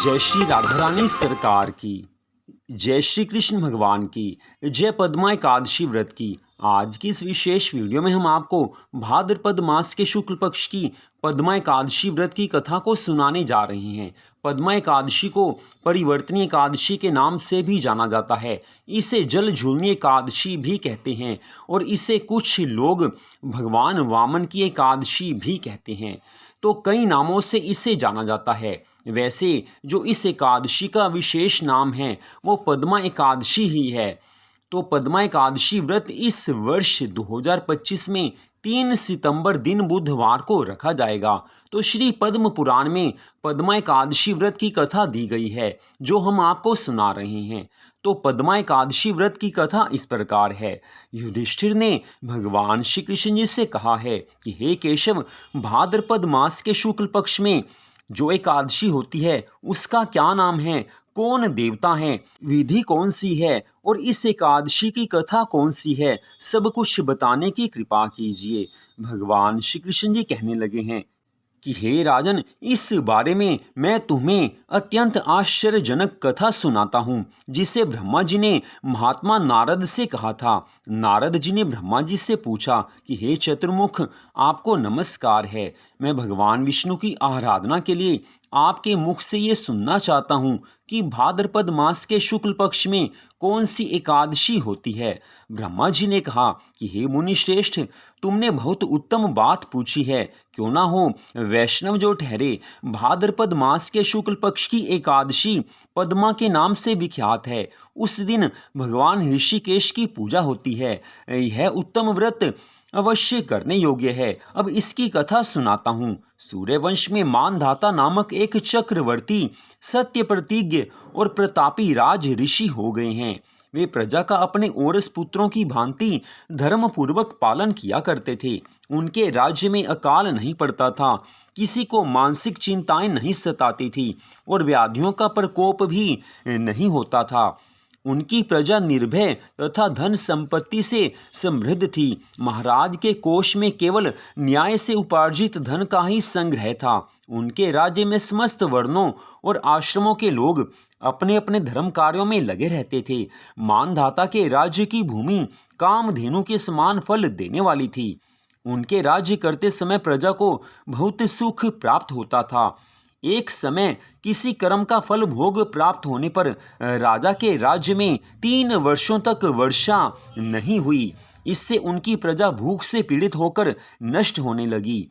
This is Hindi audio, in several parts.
जय श्री राधा रानी सरकार की। जय श्री कृष्ण भगवान की। जय पद्मा एकादशी व्रत की। आज की इस विशेष वीडियो में हम आपको भाद्रपद मास के शुक्ल पक्ष की पद्मा एकादशी व्रत की कथा को सुनाने जा रहे हैं। पद्मा एकादशी को परिवर्तनी एकादशी के नाम से भी जाना जाता है। इसे जल झूलनी एकादशी भी कहते हैं और इसे कुछ लोग भगवान वामन की एकादशी भी कहते हैं। तो कई नामों से इसे जाना जाता है। वैसे जो इस एकादशी का विशेष नाम है वो पद्मा एकादशी ही है। तो पद्मा एकादशी व्रत इस वर्ष 2025 में 3 सितंबर दिन बुधवार को रखा जाएगा। तो श्री पद्म पुराण में पद्मा एकादशी व्रत की कथा दी गई है जो हम आपको सुना रहे हैं। तो पद्मा एकादशी व्रत की कथा इस प्रकार है। युधिष्ठिर ने भगवान श्री कृष्ण जी से कहा है कि हे केशव, भाद्रपद मास के शुक्ल पक्ष में जो एकादशी होती है उसका क्या नाम है, कौन देवता है, विधि कौन सी है और इस एकादशी की कथा कौन सी है, सब कुछ बताने की कृपा कीजिए। भगवान श्री कृष्ण जी कहने लगे हैं कि हे राजन, इस बारे में मैं तुम्हें अत्यंत आश्चर्यजनक कथा सुनाता हूँ जिसे ब्रह्मा जी ने महात्मा नारद से कहा था। नारद जी ने ब्रह्मा जी से पूछा कि हे चतुर्मुख, आपको नमस्कार है। मैं भगवान विष्णु की आराधना के लिए आपके मुख से ये सुनना चाहता हूँ कि भाद्रपद मास के शुक्ल पक्ष में कौन सी एकादशी होती है। ब्रह्मा जी ने कहा कि हे मुनि श्रेष्ठ, तुमने बहुत उत्तम बात पूछी है। क्यों ना हो वैष्णव जो ठहरे, भाद्रपद मास के शुक्ल पक्ष की एकादशी पद्मा के नाम से विख्यात है। उस दिन भगवान ऋषिकेश की पूजा होती है। यह उत्तम व्रत अवश्य करने योग्य है। अब इसकी कथा सुनाता हूँ। सूर्यवंश में मानधाता नामक एक चक्रवर्ती सत्य प्रतिज्ञ और प्रतापी राज ऋषि हो गए हैं। वे प्रजा का अपने औरस पुत्रों की भांति धर्म पूर्वक पालन किया करते थे। उनके राज्य में अकाल नहीं पड़ता था, किसी को मानसिक चिंताएं नहीं सताती थी और व्याधियों का प्रकोप भी नहीं होता था। उनकी प्रजा निर्भय तथा धन संपत्ति से समृद्ध थी। महाराज के कोष में केवल न्याय से उपार्जित धन का ही संग्रह था। उनके राज्य में समस्त वर्णों और आश्रमों के लोग अपने अपने धर्म कार्यों में लगे रहते थे। मानधाता के राज्य की भूमि कामधेनु के समान फल देने वाली थी। उनके राज्य करते समय प्रजा को बहुत सुख प्राप्त होता था। एक समय किसी कर्म का फल भोग प्राप्त होने पर राजा के राज्य में 3 वर्षों तक वर्षा नहीं हुई। इससे उनकी प्रजा भूख से पीड़ित होकर नष्ट होने लगी।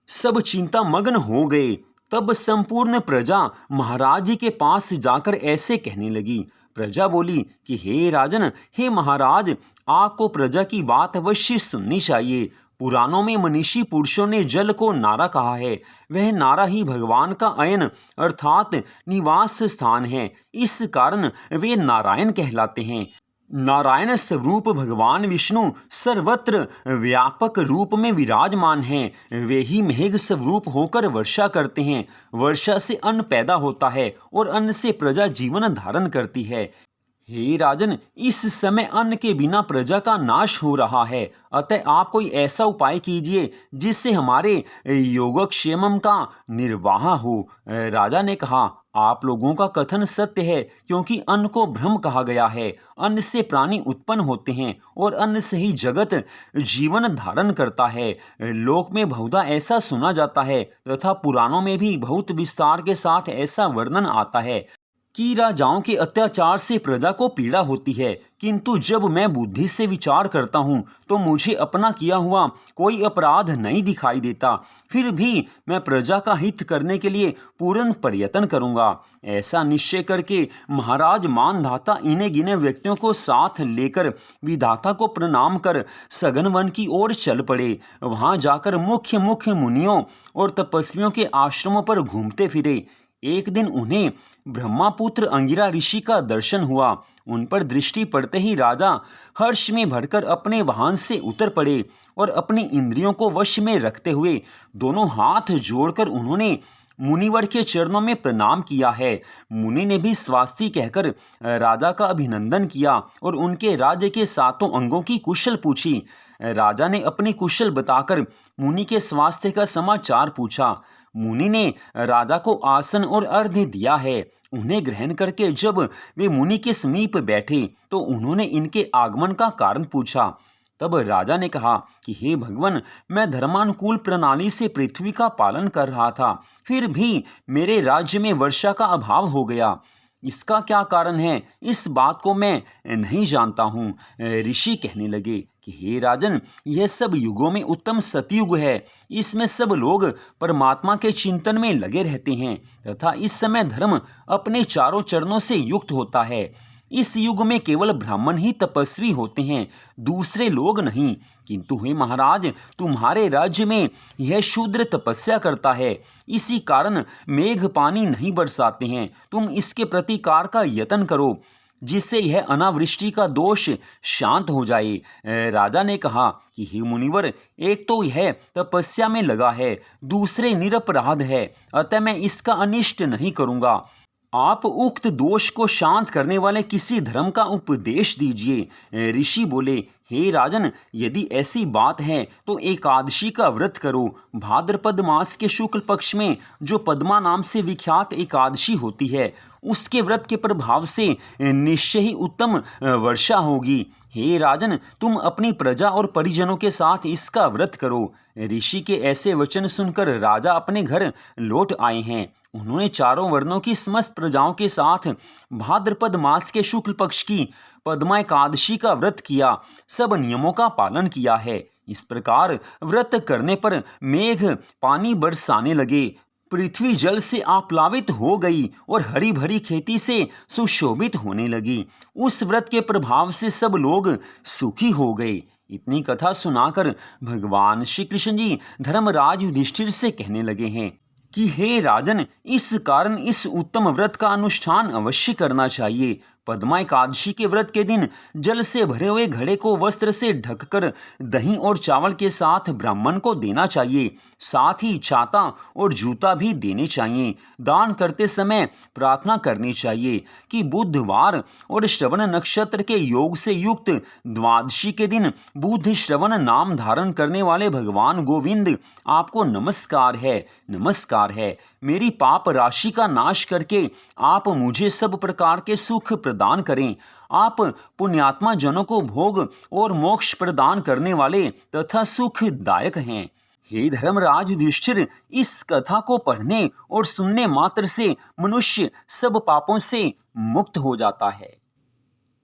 सब चिंता मग्न हो गए। तब संपूर्ण प्रजा महाराज जी के पास जाकर ऐसे कहने लगी। प्रजा बोली कि हे राजन, हे महाराज, आपको प्रजा की बात अवश्य सुननी चाहिए। पुराणों में मनीषी पुरुषों ने जल को नारा कहा है। वह नारा ही भगवान का अयन अर्थात निवास स्थान है। इस कारण वे नारायण कहलाते हैं। नारायण स्वरूप भगवान विष्णु सर्वत्र व्यापक रूप में विराजमान हैं। वे ही मेघ स्वरूप होकर वर्षा करते हैं। वर्षा से अन्न पैदा होता है और अन्न से प्रजा जीवन धारण करती है। हे राजन, इस समय अन्न के बिना प्रजा का नाश हो रहा है। अतः आप कोई ऐसा उपाय कीजिए जिससे हमारे योगक्षेमम का निर्वाह हो। राजा ने कहा, आप लोगों का कथन सत्य है, क्योंकि अन्न को ब्रह्म कहा गया है। अन्न से प्राणी उत्पन्न होते हैं और अन्न से ही जगत जीवन धारण करता है। लोक में बहुधा ऐसा सुना जाता है तथा पुराणों में भी बहुत विस्तार के साथ ऐसा वर्णन आता है कि राजाओं के अत्याचार से प्रजा को पीड़ा होती है। किंतु जब मैं बुद्धि से विचार करता हूँ तो मुझे अपना किया हुआ कोई अपराध नहीं दिखाई देता। फिर भी मैं प्रजा का हित करने के लिए पूर्ण प्रयत्न करूँगा। ऐसा निश्चय करके महाराज मानधाता इन्हें गिने व्यक्तियों को साथ लेकर विधाता को प्रणाम कर सघन वन की ओर चल पड़े। वहाँ जाकर मुख्य मुख्य मुनियों और तपस्वियों के आश्रमों पर घूमते फिरे। एक दिन उन्हें ब्रह्मापुत्र अंगिरा ऋषि का दर्शन हुआ। उन पर दृष्टि पड़ते ही राजा हर्ष में भरकर अपने वाहन से उतर पड़े और अपनी इंद्रियों को वश में रखते हुए दोनों हाथ जोड़कर उन्होंने मुनिवर के चरणों में प्रणाम किया है। मुनि ने भी स्वास्ति कहकर राजा का अभिनंदन किया और उनके राज्य के 7 अंगों की कुशल पूछी। राजा ने अपनी कुशल बताकर मुनि के स्वास्थ्य का समाचार पूछा। मुनि ने राजा को आसन और अर्घ्य दिया है। उन्हें ग्रहण करके जब वे मुनि के समीप बैठे तो उन्होंने इनके आगमन का कारण पूछा। तब राजा ने कहा कि हे भगवान, मैं धर्मानुकूल प्रणाली से पृथ्वी का पालन कर रहा था, फिर भी मेरे राज्य में वर्षा का अभाव हो गया। इसका क्या कारण है, इस बात को मैं नहीं जानता हूँ। ऋषि कहने लगे कि हे राजन, यह सब युगों में उत्तम सतयुग है। इसमें सब लोग परमात्मा के चिंतन में लगे रहते हैं तथा इस समय धर्म अपने चारों चरणों से युक्त होता है। इस युग में केवल ब्राह्मण ही तपस्वी होते हैं, दूसरे लोग नहीं। किंतु हे महाराज, तुम्हारे राज्य में यह शूद्र तपस्या करता है, इसी कारण मेघ पानी नहीं बरसाते हैं। तुम इसके प्रतिकार का यत्न करो, जिससे यह अनावृष्टि का दोष शांत हो जाए। राजा ने कहा कि हे मुनिवर, एक तो यह तपस्या में लगा है, दूसरे निरपराध है, अतः मैं इसका अनिष्ट नहीं करूँगा। आप उक्त दोष को शांत करने वाले किसी धर्म का उपदेश दीजिए। ऋषि बोले, हे राजन, यदि ऐसी बात है तो एकादशी का व्रत करो। भाद्रपद मास के शुक्ल पक्ष में जो पद्मा नाम से विख्यात एकादशी होती है, उसके व्रत के प्रभाव से निश्चय ही उत्तम वर्षा होगी। हे राजन, तुम अपनी प्रजा और परिजनों के साथ इसका व्रत करो। ऋषि के ऐसे वचन सुनकर राजा अपने घर लौट आए हैं। उन्होंने चारों वर्णों की समस्त प्रजाओं के साथ भाद्रपद मास के शुक्ल पक्ष की पद्मा एकादशी का व्रत किया, सब नियमों का पालन किया है। इस प्रकार व्रत करने पर मेघ पानी बरसाने लगे, पृथ्वी जल से आप्लावित हो गई और हरी भरी खेती से सुशोभित होने लगी। उस व्रत के प्रभाव से सब लोग सुखी हो गए। इतनी कथा सुनाकर भगवान श्री कृष्ण जी धर्मराज युधिष्ठिर से कहने लगे हैं कि हे राजन, इस कारण इस उत्तम व्रत का अनुष्ठान अवश्य करना चाहिए। पद्मा एकादशी के व्रत के दिन जल से भरे हुए घड़े को वस्त्र से ढककर दही और चावल के साथ ब्राह्मण को देना चाहिए। साथ ही छाता और जूता भी देने चाहिए। दान करते समय प्रार्थना करनी चाहिए कि बुधवार और श्रवण नक्षत्र के योग से युक्त द्वादशी के दिन बुध श्रवण नाम धारण करने वाले भगवान गोविंद, आपको नमस्कार है, नमस्कार है। मेरी पाप राशि का नाश करके आप मुझे सब प्रकार के सुख प्रदान करें। आप पुण्यात्मा जनों को भोग और मोक्ष प्रदान करने वाले तथा सुखदायक हैं। हे धर्मराज युधिष्ठिर, इस कथा को पढ़ने और सुनने मात्र से मनुष्य सब पापों से मुक्त हो जाता है।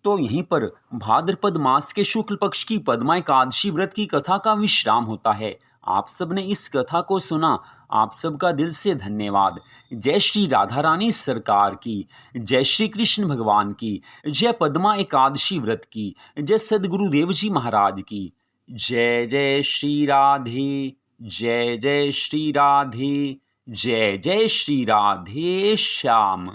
तो यहीं पर भाद्रपद मास के शुक्ल पक्ष की पद्मा एकादशी व्रत की कथा का विश्राम होता है। आप सब ने इस कथा को सुना, आप सबका दिल से धन्यवाद। जय श्री राधा रानी सरकार की, जय श्री कृष्ण भगवान की, जय पद्मा एकादशी व्रत की, जय सद्गुरुदेव जी महाराज की। जय जय श्री राधे, जय जय श्री राधे, जय जय श्री राधे श्याम।